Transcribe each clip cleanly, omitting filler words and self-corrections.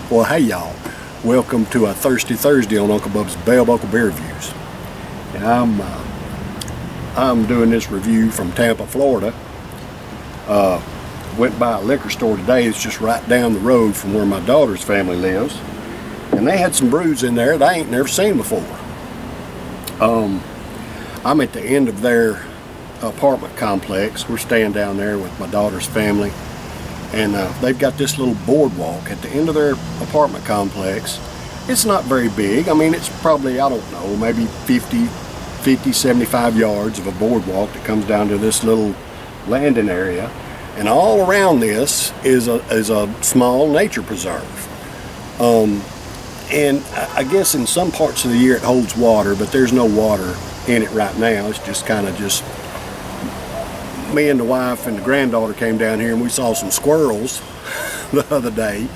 Well, hey y'all, welcome to a Thirsty Thursday on Uncle Bub's Bell Buckle Beer Reviews. And I'm doing this review from Tampa, Florida. Went by a liquor store today. It's just right down the road from where my daughter's family lives, and they had some brews in there that I ain't never seen before. I'm at the end of their apartment complex. We're staying down there with my daughter's family, and they've got this little boardwalk at the end of their apartment complex. It's not very big. I mean, it's probably, I don't know, maybe 50, 75 yards of a boardwalk that comes down to this little landing area. And all around this is a small nature preserve. And I guess in some parts of the year it holds water, but there's no water in it right now. It's just kind of just me and the wife and the granddaughter came down here and we saw some squirrels the other day.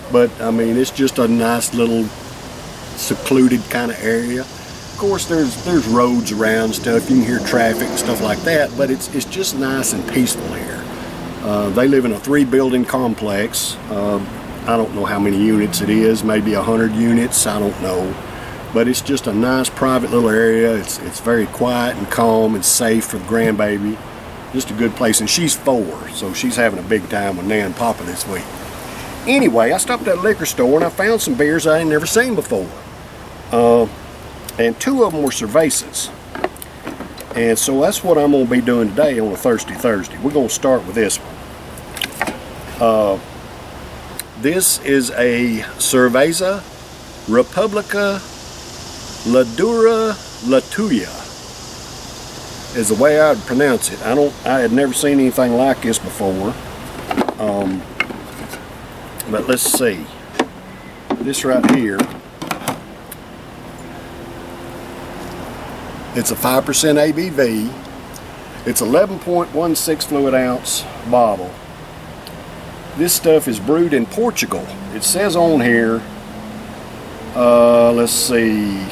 But I mean, it's just a nice little secluded kind of area. Of course, there's roads around and stuff. You can hear traffic and stuff like that, but it's just nice and peaceful here. They live in a 3-building complex. I don't know how many units it is, maybe 100 units, I don't know. But it's just a nice private little area. It's very quiet and calm and safe for the grandbaby. Just a good place, and she's 4, so she's having a big time with Nan and Papa this week. Anyway, I stopped at a liquor store and I found some beers I ain't never seen before. And 2 of them were cervezas. And so that's what I'm going to be doing today on a Thirsty Thursday. We're going to start with this one. This is a cerveza Republica La Tuya is the way I'd pronounce it. I had never seen anything like this before. But let's see. This right here, it's a 5% ABV. It's 11.16 fluid ounce bottle. This stuff is brewed in Portugal. It says on here, let's see.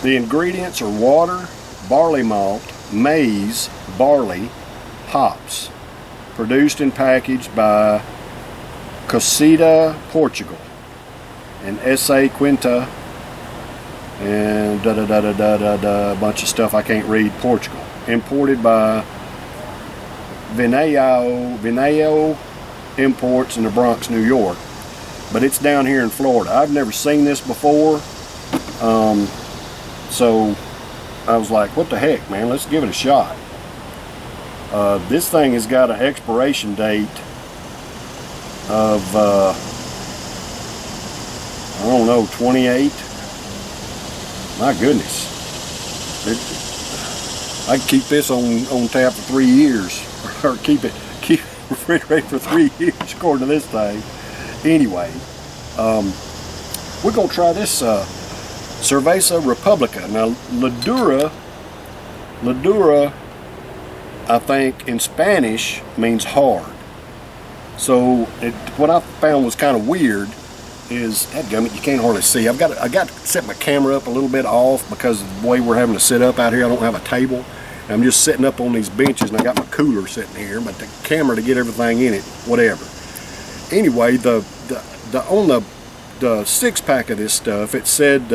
The ingredients are water, barley malt, maize, barley, hops. Produced and packaged by Cocida, Portugal, and S.A. Quinta, and a bunch of stuff I can't read, Portugal. Imported by Vineo Imports in the Bronx, New York. But it's down here in Florida. I've never seen this before. So I was like, what the heck, man, let's give it a shot. This thing has got an expiration date of, I don't know, 28. My goodness. I can keep this on tap for 3 years. Or keep it refrigerated for 3 years, according to this thing. Anyway, we're going to try this Cerveza Republica. Now, Ladura, I think, in Spanish means hard. So, what I found was kind of weird is, dadgummit, you can't hardly see. I got to set my camera up a little bit off because of the way we're having to sit up out here. I don't have a table. I'm just sitting up on these benches, and I got my cooler sitting here, but the camera to get everything in it, whatever. Anyway, on the 6-pack of this stuff, it said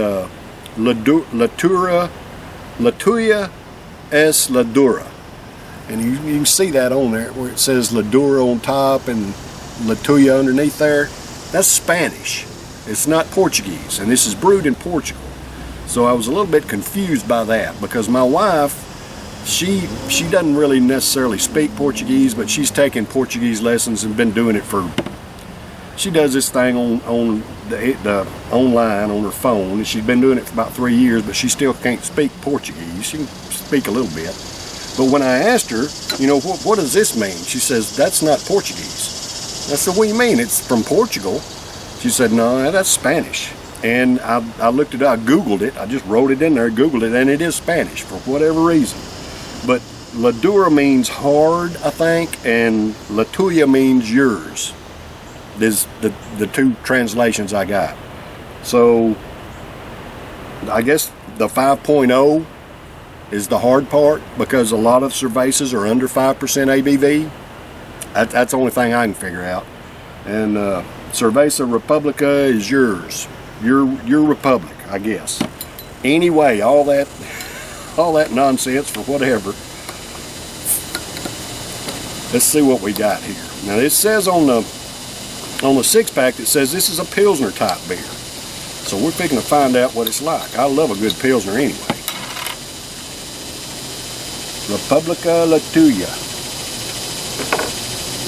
Tuya es Ladura. And you can see that on there where it says Ladura on top and La Tuya underneath there. That's Spanish. It's not Portuguese, and this is brewed in Portugal. So I was a little bit confused by that because my wife, she doesn't really necessarily speak Portuguese, but she's taken Portuguese lessons and been doing it she does this thing on the online on her phone, and she's been doing it for about 3 years, but she still can't speak Portuguese. She can speak a little bit. But when I asked her, what does this mean? She says, that's not Portuguese. I said, what do you mean? It's from Portugal. She said, no, that's Spanish. And I looked it up, I Googled it, I just wrote it in there, Googled it, and it is Spanish for whatever reason. But Ladura means hard, I think, and La Tuya means yours. There's the 2 translations I got. So I guess the 5.0 is the hard part because a lot of cervezas are under 5% ABV. That's the only thing I can figure out. And Cerveza Republica is yours. Your republic, I guess. Anyway, all that nonsense for whatever. Let's see what we got here. Now it says on the 6-pack, it says this is a Pilsner type beer. So we're picking to find out what it's like. I love a good Pilsner anyway. Republica Tuya.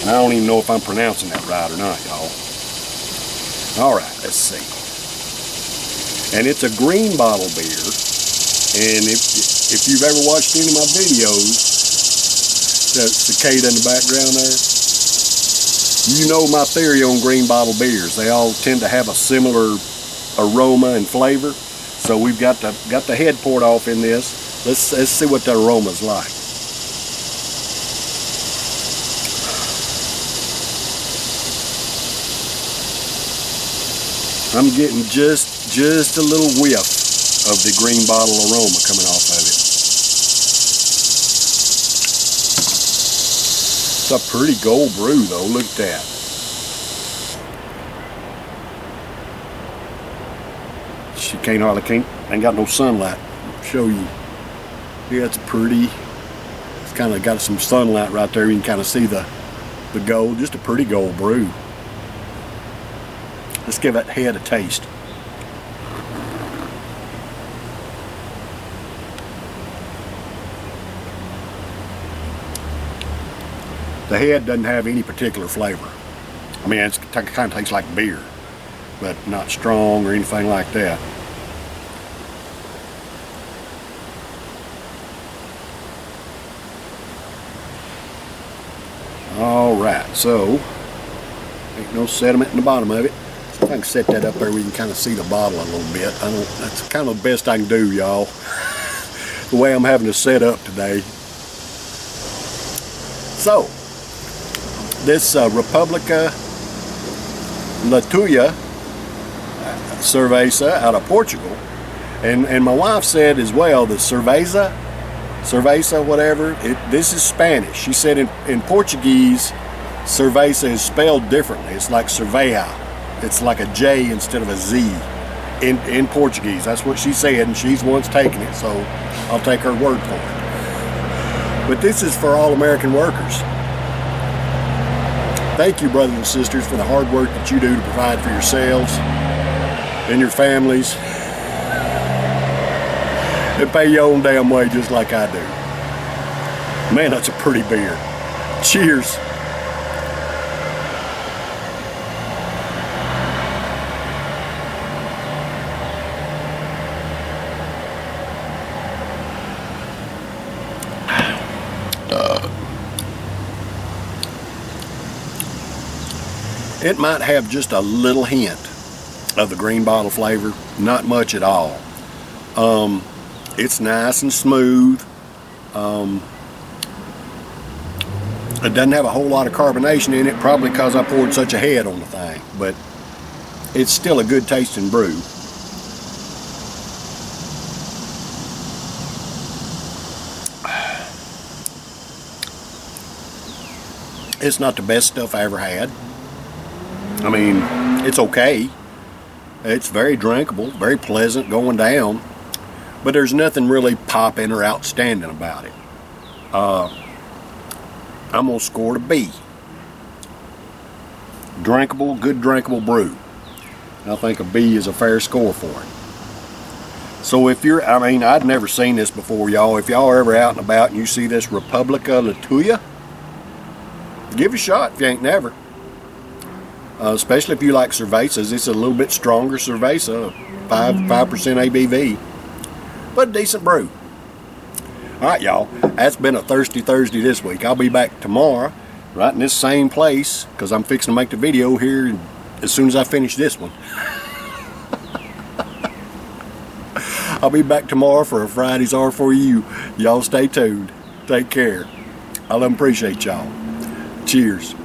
And I don't even know if I'm pronouncing that right or not, y'all. Alright, let's see. And it's a green bottle beer. And if you've ever watched any of my videos, that cicada in the background there, you know my theory on green bottle beers. They all tend to have a similar aroma and flavor. So we've got the head poured off in this. Let's see what the aroma's like. I'm getting just a little whiff of the green bottle aroma coming off of it. It's a pretty gold brew though, look at that. She ain't got no sunlight. I'll show you. Yeah, it's pretty. It's kind of got some sunlight right there. You can kind of see the gold. Just a pretty gold brew. Let's give that head a taste. The head doesn't have any particular flavor. I mean, it kind of tastes like beer, but not strong or anything like that. Alright, so ain't no sediment in the bottom of it. So if I can set that up there, we can kind of see the bottle a little bit. That's kind of the best I can do, y'all. The way I'm having to set up today. So, this Republica Tuya cerveza out of Portugal, and my wife said as well that cerveza whatever, this is Spanish. She said in Portuguese cerveza is spelled differently. It's like cerveja. It's like a J instead of a Z in Portuguese. That's what she said, and she's once taken it, so I'll take her word for it. But this is for all American workers. Thank you, brothers and sisters, for the hard work that you do to provide for yourselves and your families. And pay your own damn way just like I do. Man, that's a pretty beer. Cheers. It might have just a little hint of the green bottle flavor, not much at all. It's nice and smooth. It doesn't have a whole lot of carbonation in it, probably because I poured such a head on the thing, but it's still a good tasting brew. It's not the best stuff I ever had. I mean, it's okay. It's very drinkable, very pleasant going down, but there's nothing really popping or outstanding about it. I'm gonna score it a B. Drinkable, good drinkable brew. I think a B is a fair score for it. So if you're, I mean, I'd never seen this before, y'all. If y'all are ever out and about and you see this Republica Tuya, give it a shot if you ain't never. Especially if you like cervezas. It's a little bit stronger cerveza, 5% ABV, but a decent brew. Alright, y'all, that's been a Thirsty Thursday this week. I'll be back tomorrow, right in this same place, because I'm fixing to make the video here as soon as I finish this one. I'll be back tomorrow for a Fridays Are For You. Y'all stay tuned. Take care. I love and appreciate y'all. Cheers.